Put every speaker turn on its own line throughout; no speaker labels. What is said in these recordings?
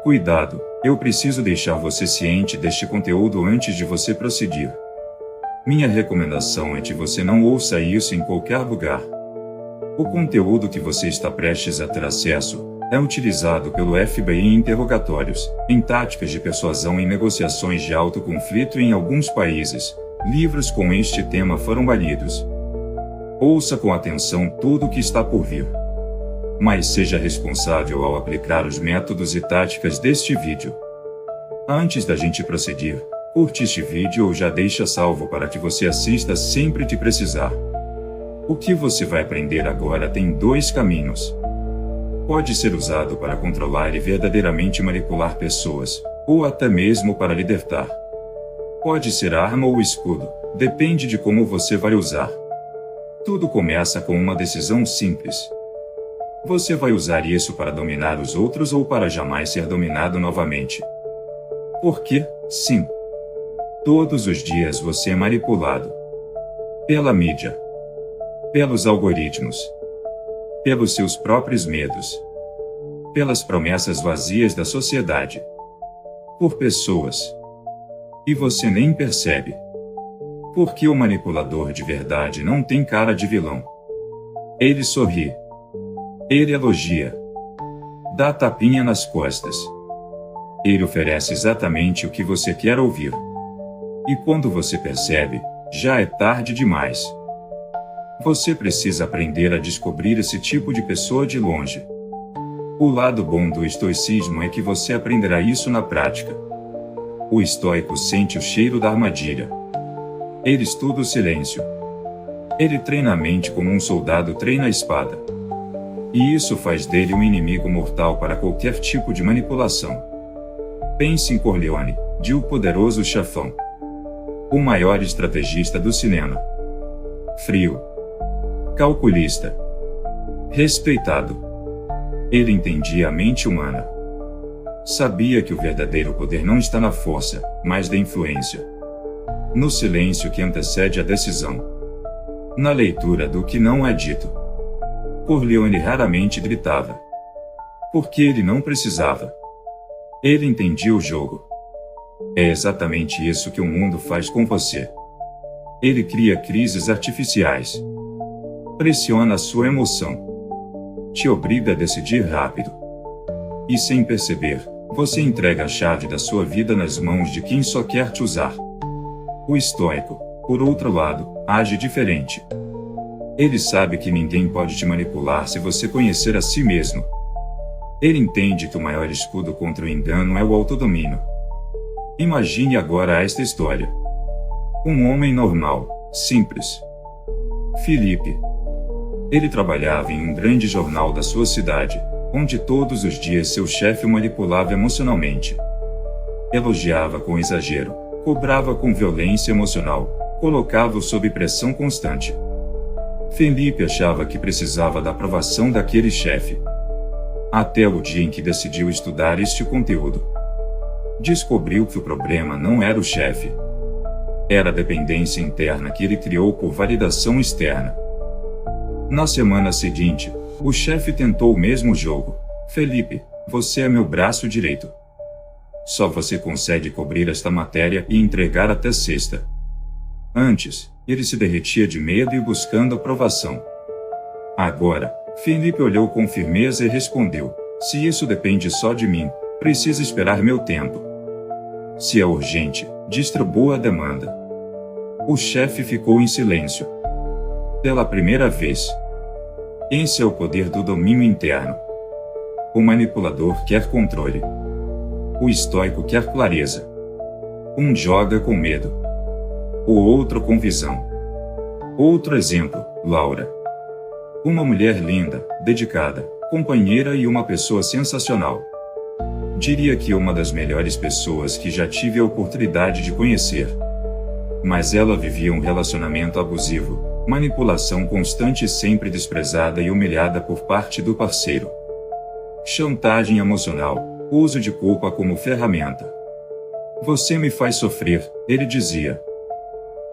Cuidado, eu preciso deixar você ciente deste conteúdo antes de você prosseguir. Minha recomendação é que você não ouça isso em qualquer lugar. O conteúdo que você está prestes a ter acesso é utilizado pelo FBI em interrogatórios, em táticas de persuasão, em negociações de alto conflito e em alguns países. Livros com este tema foram banidos. Ouça com atenção tudo o que está por vir. Mas seja responsável ao aplicar os métodos e táticas deste vídeo. Antes da gente prosseguir, curte este vídeo ou já deixa salvo para que você assista sempre que precisar. O que você vai aprender agora tem dois caminhos. Pode ser usado para controlar e verdadeiramente manipular pessoas, ou até mesmo para libertar. Pode ser arma ou escudo, depende de como você vai usar. Tudo começa com uma decisão simples. Você vai usar isso para dominar os outros ou para jamais ser dominado novamente? Porque, sim, todos os dias você é manipulado. Pela mídia. Pelos algoritmos. Pelos seus próprios medos. Pelas promessas vazias da sociedade. Por pessoas. E você nem percebe. Porque o manipulador de verdade não tem cara de vilão. Ele sorri. Ele elogia. Dá tapinha nas costas. Ele oferece exatamente o que você quer ouvir. E quando você percebe, já é tarde demais. Você precisa aprender a descobrir esse tipo de pessoa de longe. O lado bom do estoicismo é que você aprenderá isso na prática. O estoico sente o cheiro da armadilha. Ele estuda o silêncio. Ele treina a mente como um soldado treina a espada. E isso faz dele um inimigo mortal para qualquer tipo de manipulação. Pense em Corleone, de O Poderoso Chefão. O maior estrategista do cinema. Frio. Calculista. Respeitado. Ele entendia a mente humana. Sabia que o verdadeiro poder não está na força, mas na influência. No silêncio que antecede a decisão. Na leitura do que não é dito. Corleone raramente gritava. Porque ele não precisava. Ele entendia o jogo. É exatamente isso que o mundo faz com você. Ele cria crises artificiais. Pressiona a sua emoção. Te obriga a decidir rápido. E sem perceber, você entrega a chave da sua vida nas mãos de quem só quer te usar. O estoico, por outro lado, age diferente. Ele sabe que ninguém pode te manipular se você conhecer a si mesmo. Ele entende que o maior escudo contra o engano é o autodomínio. Imagine agora esta história. Um homem normal, simples. Felipe. Ele trabalhava em um grande jornal da sua cidade, onde todos os dias seu chefe o manipulava emocionalmente. Elogiava com exagero, cobrava com violência emocional, colocava-o sob pressão constante. Felipe achava que precisava da aprovação daquele chefe. Até o dia em que decidiu estudar este conteúdo. Descobriu que o problema não era o chefe. Era a dependência interna que ele criou por validação externa. Na semana seguinte, o chefe tentou o mesmo jogo. Felipe, você é meu braço direito. Só você consegue cobrir esta matéria e entregar até sexta. Antes, ele se derretia de medo e buscando aprovação. Agora, Felipe olhou com firmeza e respondeu: se isso depende só de mim, preciso esperar meu tempo. Se é urgente, distribua a demanda. O chefe ficou em silêncio. Pela primeira vez. Esse é o poder do domínio interno. O manipulador quer controle. O estoico quer clareza. Um joga com medo. O outro com visão. Outro exemplo, Laura. Uma mulher linda, dedicada, companheira e uma pessoa sensacional. Diria que uma das melhores pessoas que já tive a oportunidade de conhecer. Mas ela vivia um relacionamento abusivo, manipulação constante e sempre desprezada e humilhada por parte do parceiro. Chantagem emocional, uso de culpa como ferramenta. Você me faz sofrer, ele dizia.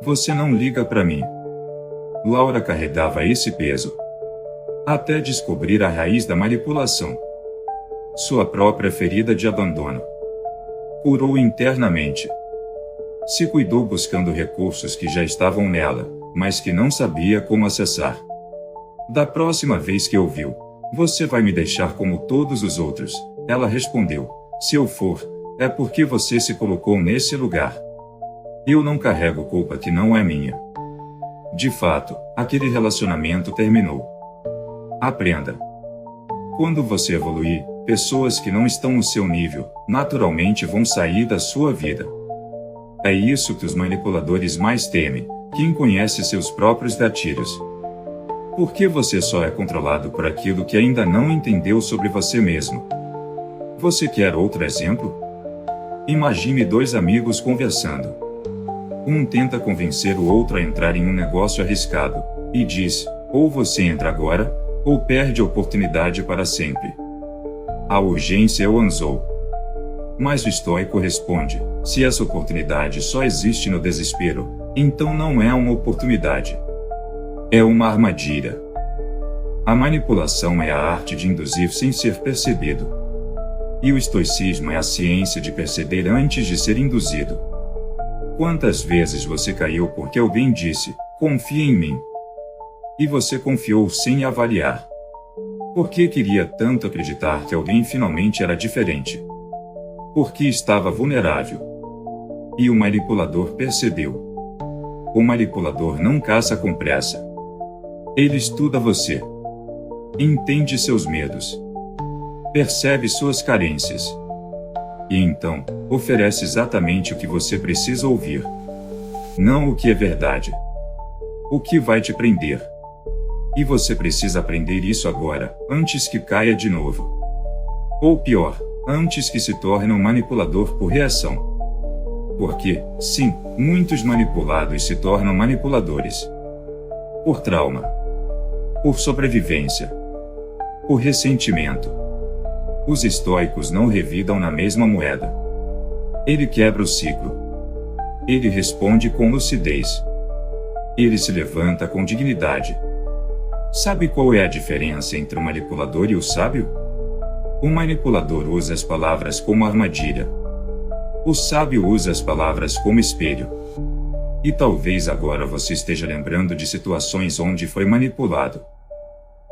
Você não liga para mim. Laura carregava esse peso. Até descobrir a raiz da manipulação. sua própria ferida de abandono. Curou internamente. Se cuidou buscando recursos que já estavam nela, mas que não sabia como acessar. Da próxima vez que ouviu, você vai me deixar como todos os outros, ela respondeu, se eu for, é porque você se colocou nesse lugar. Eu não carrego culpa que não é minha. De fato, aquele relacionamento terminou. Aprenda. Quando você evoluir, pessoas que não estão no seu nível, naturalmente vão sair da sua vida. É isso que os manipuladores mais temem, quem conhece seus próprios gatilhos. Porque você só é controlado por aquilo que ainda não entendeu sobre você mesmo. Você quer outro exemplo? Imagine dois amigos conversando. Um tenta convencer o outro a entrar em um negócio arriscado, e diz, ou você entra agora, ou perde a oportunidade para sempre. A urgência é o anzol. Mas o estoico responde, se essa oportunidade só existe no desespero, então não é uma oportunidade. É uma armadilha. A manipulação é a arte de induzir sem ser percebido. E o estoicismo é a ciência de perceber antes de ser induzido. Quantas vezes você caiu porque alguém disse, confia em mim? E você confiou sem avaliar. Porque queria tanto acreditar que alguém finalmente era diferente. Porque estava vulnerável. E o manipulador percebeu. O manipulador não caça com pressa. Ele estuda você. Entende seus medos. Percebe suas carências. E então, oferece exatamente o que você precisa ouvir. Não o que é verdade. O que vai te prender. E você precisa aprender isso agora, antes que caia de novo. Ou pior, antes que se torne um manipulador por reação. Porque, sim, muitos manipulados se tornam manipuladores. Por trauma. Por sobrevivência. Por ressentimento. Os estoicos não revidam na mesma moeda. Ele quebra o ciclo. Ele responde com lucidez. Ele se levanta com dignidade. Sabe qual é a diferença entre o manipulador e o sábio? O manipulador usa as palavras como armadilha. O sábio usa as palavras como espelho. E talvez agora você esteja lembrando de situações onde foi manipulado.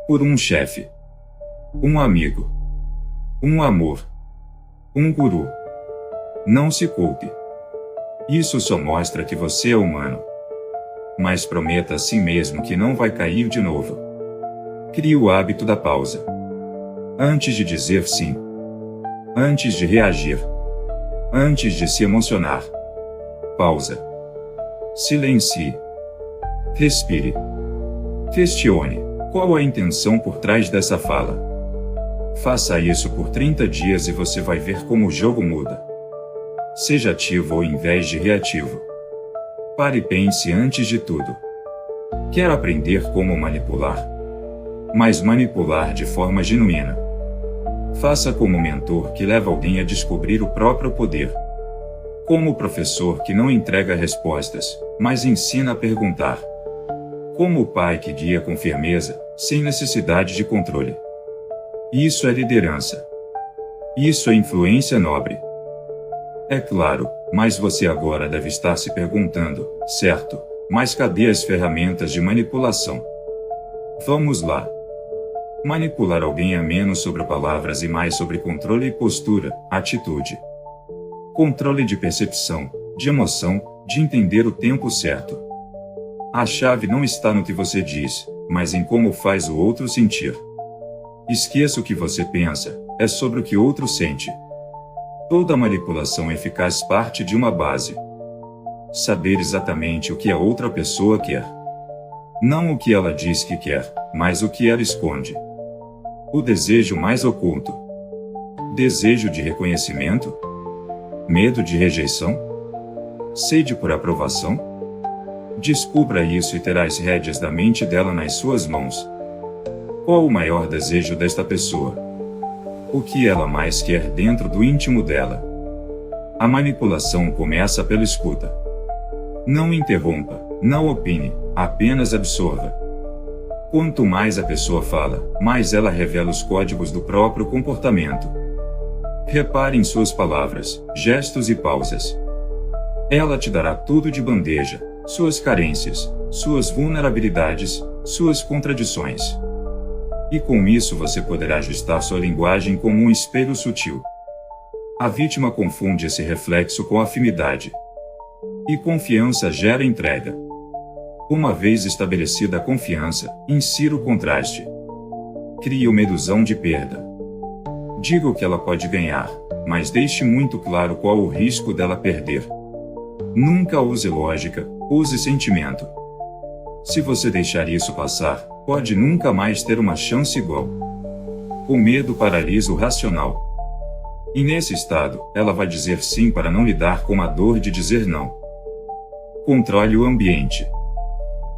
Por um chefe. Um amigo. Um amor. Um guru. Não se culpe. Isso só mostra que você é humano. Mas prometa a si mesmo que não vai cair de novo. Crie o hábito da pausa. Antes de dizer sim. Antes de reagir. Antes de se emocionar. Pausa. Silencie. Respire. Questione. Qual a intenção por trás dessa fala? Faça isso por 30 dias e você vai ver como o jogo muda. Seja ativo ao invés de reativo. Pare e pense antes de tudo. Quer aprender como manipular? Mas manipular de forma genuína. Faça como mentor que leva alguém a descobrir o próprio poder. Como professor que não entrega respostas, mas ensina a perguntar. Como o pai que guia com firmeza, sem necessidade de controle. Isso é liderança. Isso é influência nobre. É claro, mas você agora deve estar se perguntando, certo, mas cadê as ferramentas de manipulação? Vamos lá. Manipular alguém é menos sobre palavras e mais sobre controle e postura, atitude. Controle de percepção, de emoção, de entender o tempo certo. A chave não está no que você diz, mas em como faz o outro sentir. Esqueça o que você pensa, é sobre o que o outro sente. Toda manipulação eficaz parte de uma base. Saber exatamente o que a outra pessoa quer. Não o que ela diz que quer, mas o que ela esconde. O desejo mais oculto. Desejo de reconhecimento? Medo de rejeição? Sede por aprovação? Descubra isso e terá as rédeas da mente dela nas suas mãos. Qual o maior desejo desta pessoa? O que ela mais quer dentro do íntimo dela? A manipulação começa pela escuta. Não interrompa, não opine, apenas absorva. Quanto mais a pessoa fala, mais ela revela os códigos do próprio comportamento. Repare em suas palavras, gestos e pausas. Ela te dará tudo de bandeja: suas carências, suas vulnerabilidades, suas contradições. E com isso você poderá ajustar sua linguagem como um espelho sutil. A vítima confunde esse reflexo com afinidade. E confiança gera entrega. Uma vez estabelecida a confiança, insira o contraste. Crie uma ilusão de perda. Diga o que ela pode ganhar, mas deixe muito claro qual o risco dela perder. Nunca use lógica, use sentimento. Se você deixar isso passar, pode nunca mais ter uma chance igual. O medo paralisa o racional. E nesse estado, ela vai dizer sim para não lidar com a dor de dizer não. Controle o ambiente.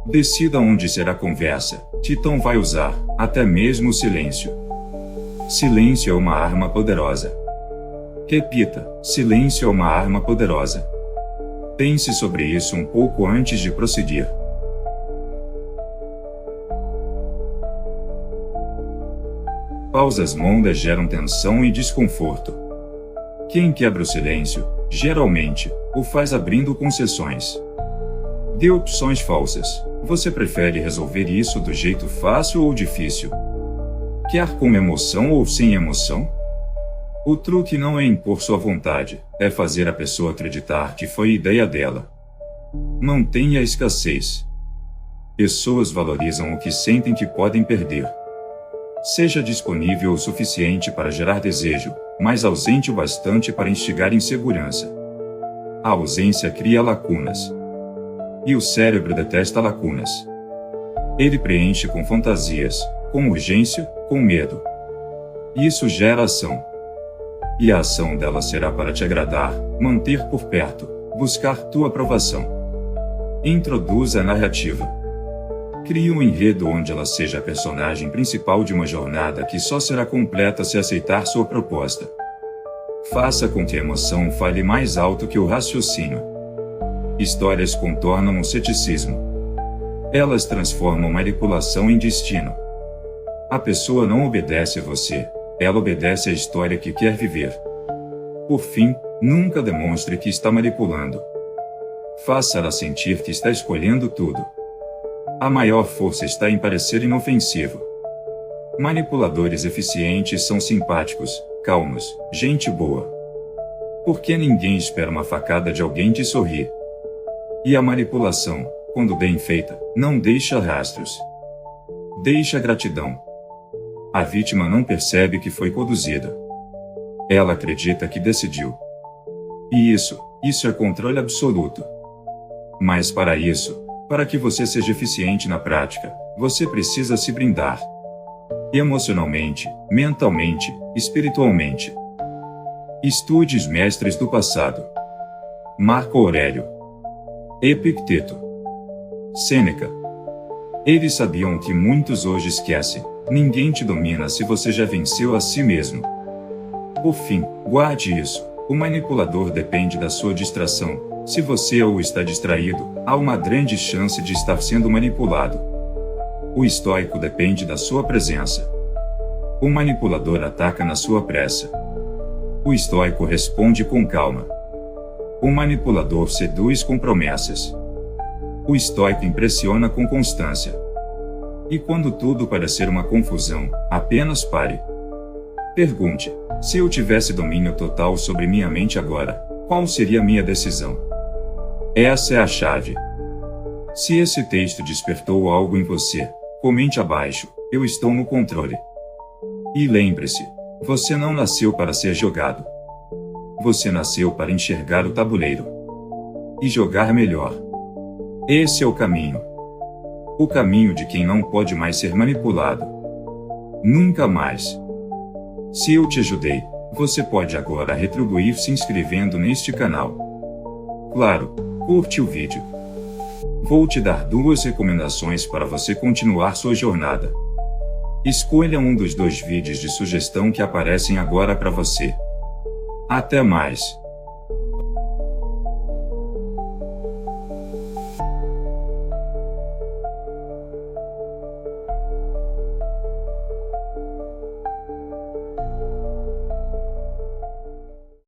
Decida onde será a conversa, que tom vai usar, até mesmo o silêncio. Silêncio é uma arma poderosa. Repita: silêncio é uma arma poderosa. Pense sobre isso um pouco antes de prosseguir. Pausas longas geram tensão e desconforto. Quem quebra o silêncio, geralmente, o faz abrindo concessões. Dê opções falsas. Você prefere resolver isso do jeito fácil ou difícil? Quer com emoção ou sem emoção? O truque não é impor sua vontade, é fazer a pessoa acreditar que foi ideia dela. Mantenha a escassez. Pessoas valorizam o que sentem que podem perder. Seja disponível o suficiente para gerar desejo, mas ausente o bastante para instigar insegurança. A ausência cria lacunas. E o cérebro detesta lacunas. Ele preenche com fantasias, com urgência, com medo. Isso gera ação. E a ação dela será para te agradar, manter por perto, buscar tua aprovação. Introduza a narrativa. Crie um enredo onde ela seja a personagem principal de uma jornada que só será completa se aceitar sua proposta. Faça com que a emoção fale mais alto que o raciocínio. Histórias contornam o ceticismo. Elas transformam manipulação em destino. A pessoa não obedece a você, ela obedece à história que quer viver. Por fim, nunca demonstre que está manipulando. Faça-la sentir que está escolhendo tudo. A maior força está em parecer inofensivo. Manipuladores eficientes são simpáticos, calmos, gente boa. Porque ninguém espera uma facada de alguém que sorri. E a manipulação, quando bem feita, não deixa rastros. Deixa gratidão. A vítima não percebe que foi conduzida. Ela acredita que decidiu. E isso é controle absoluto. Mas para isso, para que você seja eficiente na prática, você precisa se blindar. Emocionalmente, mentalmente, espiritualmente. Estude os mestres do passado. Marco Aurélio. Epicteto. Sêneca. Eles sabiam que muitos hoje esquecem. Ninguém te domina se você já venceu a si mesmo. Por fim, guarde isso. O manipulador depende da sua distração. Se você ou está distraído, há uma grande chance de estar sendo manipulado. O estoico depende da sua presença. O manipulador ataca na sua pressa. O estoico responde com calma. O manipulador seduz com promessas. O estoico impressiona com constância. E quando tudo parecer uma confusão, apenas pare. Pergunte: se eu tivesse domínio total sobre minha mente agora, qual seria minha decisão? Essa é a chave. Se esse texto despertou algo em você, comente abaixo: eu estou no controle. E lembre-se, você não nasceu para ser jogado. Você nasceu para enxergar o tabuleiro e jogar melhor. Esse é o caminho. O caminho de quem não pode mais ser manipulado. Nunca mais. Se eu te ajudei, você pode agora retribuir se inscrevendo neste canal. Claro, curte o vídeo. Vou te dar 2 recomendações para você continuar sua jornada. Escolha um dos 2 vídeos de sugestão que aparecem agora para você. Até mais!